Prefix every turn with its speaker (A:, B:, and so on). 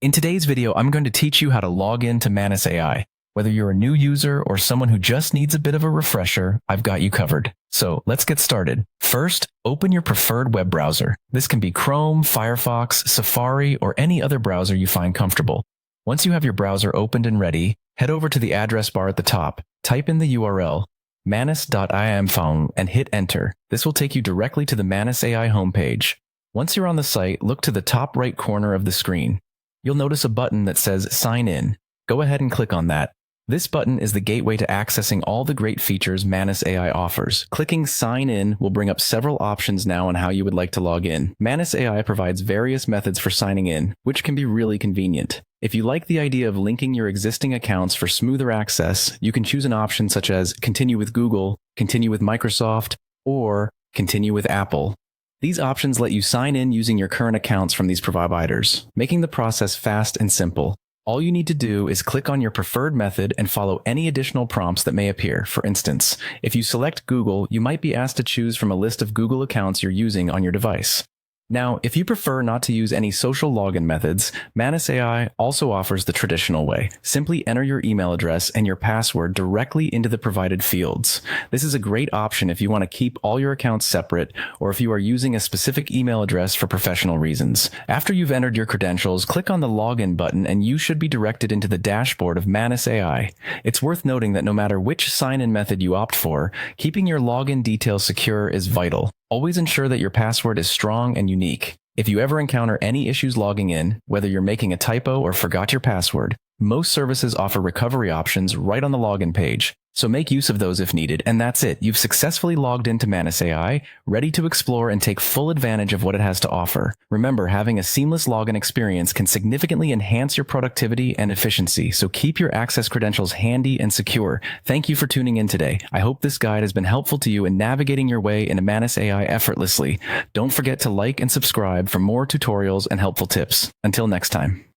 A: In today's video, I'm going to teach you how to log in to Manus AI. Whether you're a new user or someone who just needs a bit of a refresher, I've got you covered. So let's get started. First, open your preferred web browser. This can be Chrome, Firefox, Safari, or any other browser you find comfortable. Once you have your browser opened and ready, head over to the address bar at the top, type in the URL manus.imphone and hit enter. This will take you directly to the Manus AI homepage. Once you're on the site, look to the top right corner of the screen. You'll notice a button that says Sign In. Go ahead and click on that. This button is the gateway to accessing all the great features Manus AI offers. Clicking Sign In will bring up several options now on how you would like to log in. Manus AI provides various methods for signing in, which can be really convenient. If you like the idea of linking your existing accounts for smoother access, you can choose an option such as Continue with Google, Continue with Microsoft, or Continue with Apple. These options let you sign in using your current accounts from these providers, making the process fast and simple. All you need to do is click on your preferred method and follow any additional prompts that may appear. For instance, if you select Google, you might be asked to choose from a list of Google accounts you're using on your device. Now, if you prefer not to use any social login methods, Manus AI also offers the traditional way. Simply enter your email address and your password directly into the provided fields. This is a great option if you want to keep all your accounts separate or if you are using a specific email address for professional reasons. After you've entered your credentials, click on the login button and you should be directed into the dashboard of Manus AI. It's worth noting that no matter which sign-in method you opt for, keeping your login details secure is vital. Always ensure that your password is strong and unique. If you ever encounter any issues logging in, whether you're making a typo or forgot your password, most services offer recovery options right on the login page. So make use of those if needed, and that's it. You've successfully logged into Manus AI, ready to explore and take full advantage of what it has to offer. Remember, having a seamless login experience can significantly enhance your productivity and efficiency, so keep your access credentials handy and secure. Thank you for tuning in today. I hope this guide has been helpful to you in navigating your way into Manus AI effortlessly. Don't forget to like and subscribe for more tutorials and helpful tips. Until next time.